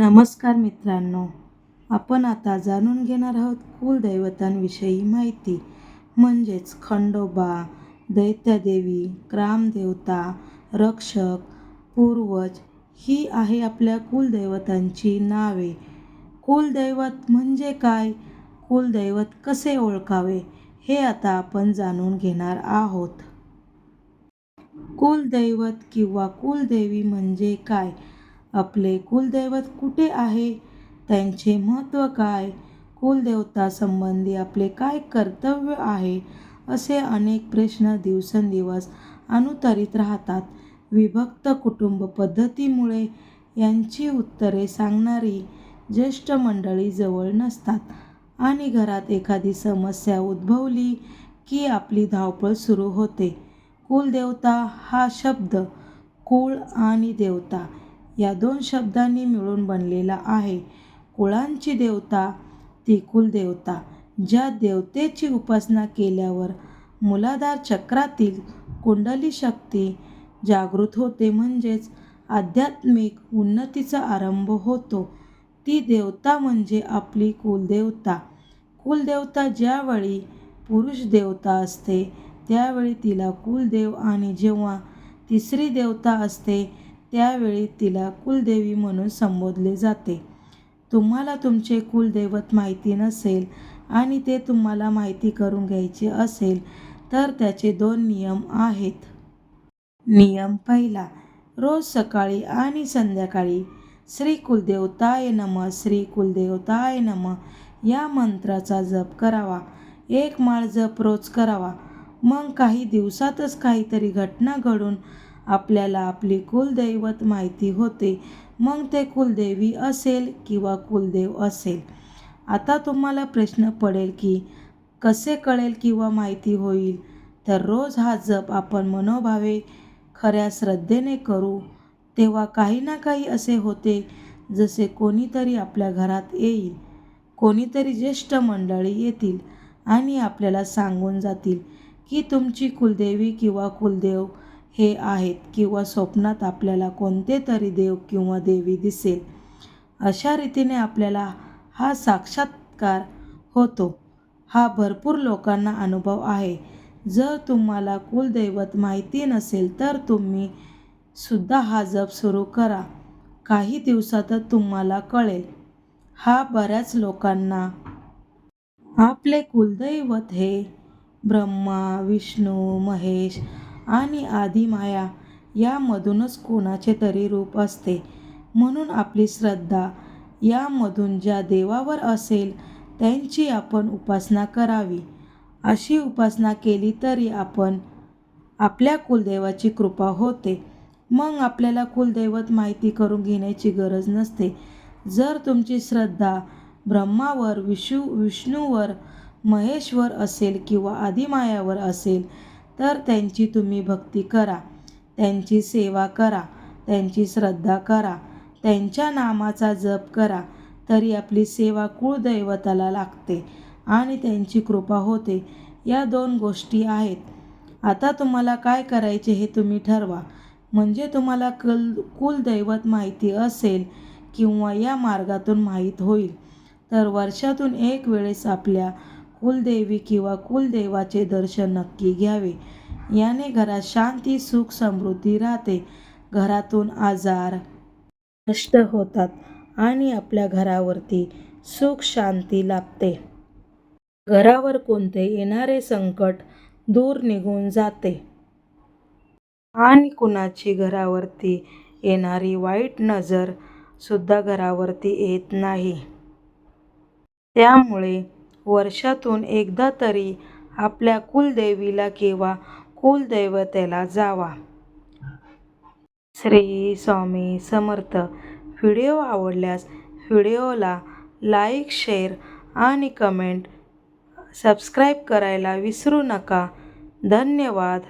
नमस्कार मित्रांनो, आपण आता जाणून घेणार आहोत कुलदैवतांविषयी माहिती. म्हणजेच खंडोबा, दैत्यदेवी, ग्रामदेवता, रक्षक, पूर्वज ही आहे आपल्या कुलदैवतांची नावे. कुलदैवत म्हणजे काय? कुलदैवत कसे ओळखावे हे आता आपण जाणून घेणार आहोत. कुलदैवत किंवा कुलदेवी म्हणजे काय? आपले कुलदैवत कुठे आहे? त्यांचे महत्त्व काय? कुलदेवतासंबंधी आपले काय कर्तव्य आहे? असे अनेक प्रश्न दिवसेंदिवस अनुत्तरित राहतात. विभक्त कुटुंब पद्धतीमुळे यांची उत्तरे सांगणारी ज्येष्ठ मंडळी जवळ नसतात आणि घरात एखादी समस्या उद्भवली की आपली धावपळ सुरू होते. कुलदेवता हा शब्द कुळ आणि देवता या दोन शब्दांनी मिळून बनलेला आहे. कुळांची देवता ती कुलदेवता. ज्या देवतेची उपासना केल्यावर मूलाधार चक्रातील कुंडली शक्ती जागृत होते, म्हणजेच आध्यात्मिक उन्नतीचा आरंभ होतो, ती देवता म्हणजे आपली कुलदेवता. कुलदेवता ज्यावेळी पुरुष देवता असते त्यावेळी तिला कुलदेव आणि जेव्हा तिसरी देवता असते त्यावेळी तिला कुलदेवी म्हणून संबोधले जाते. तुम्हाला तुमचे कुलदैवत माहिती नसेल आणि ते तुम्हाला माहिती करून घ्यायचे असेल तर त्याचे 2 नियम आहेत. नियम पहिला, रोज सकाळी आणि संध्याकाळी श्री कुलदेवताय नमः, श्री कुलदेवताय नमः या मंत्राचा जप करावा. 1 माळ जप रोज करावा. मग काही दिवसातच काहीतरी घटना घडून आपल्याला आपली कुलदैवत माहिती होते. मग ते कुलदेवी असेल किंवा कुलदेव असेल. आता तुम्हाला प्रश्न पडेल की कसे कळेल किंवा माहिती होईल? तर रोज हा जप आपण मनोभावे खऱ्या श्रद्धेने करू तेव्हा काही ना काही असे होते जसे कोणीतरी आपल्या घरात येईल, कोणीतरी ज्येष्ठ मंडळी येतील आणि आपल्याला सांगून जातील की तुमची कुलदेवी किंवा कुलदेव हे आहेत किंवा स्वप्नात आपल्याला कोणते तरी देव किंवा देवी दिसेल. अशा रीतीने आपल्याला हा साक्षात्कार होतो. हा भरपूर लोकांना अनुभव आहे. जर तुम्हाला कुलदैवत माहिती नसेल तर तुम्ही सुद्धा हा जप सुरू करा. काही दिवसातच तुम्हाला कळेल. हा बऱ्याच लोकांना आपले कुलदैवत हे ब्रह्मा, विष्णू, महेश आणि आदिमाया यामधूनच कोणाचे तरी रूप असते. म्हणून आपली श्रद्धा यामधून ज्या देवावर असेल त्यांची आपण उपासना करावी. अशी उपासना केली तरी आपल्या कुलदेवाची कृपा होते. मग आपल्याला कुलदैवत माहिती करून घेण्याची गरज नसते. जर तुमची श्रद्धा ब्रह्मावर, विष्णूवर, महेशवर असेल किंवा आदिमायावर असेल तर त्यांची तुम्ही भक्ती करा, त्यांची सेवा करा, त्यांची श्रद्धा करा, त्यांच्या नामाचा जप करा तरी आपली सेवा कुळदैवताला लागते आणि त्यांची कृपा होते. या 2 गोष्टी आहेत. आता तुम्हाला काय करायचे हे तुम्ही ठरवा. म्हणजे तुम्हाला कुलदैवत माहिती असेल किंवा या मार्गातून माहीत होईल तर वर्षातून 1 वेळेस आपल्या कुलदेवी किंवा कुलदेवाचे दर्शन नक्की घ्यावे. याने घरात शांती, सुख, समृद्धी राहते. घरातून आजार नष्ट होतात आणि आपल्या घरावरती सुख शांती लाभते. घरावर कोणते येणारे संकट दूर निघून जाते आणि कुणाची घरावरती येणारी वाईट नजर सुद्धा घरावरती येत नाही. त्यामुळे वर्षातून एकदा तरी आपल्या कुलदेवीला किंवा कुलदैवतेला जावा. श्री स्वामी समर्थ. व्हिडिओ आवडल्यास व्हिडिओला लाईक, शेअर आणि कमेंट, सबस्क्राईब करायला विसरू नका. धन्यवाद.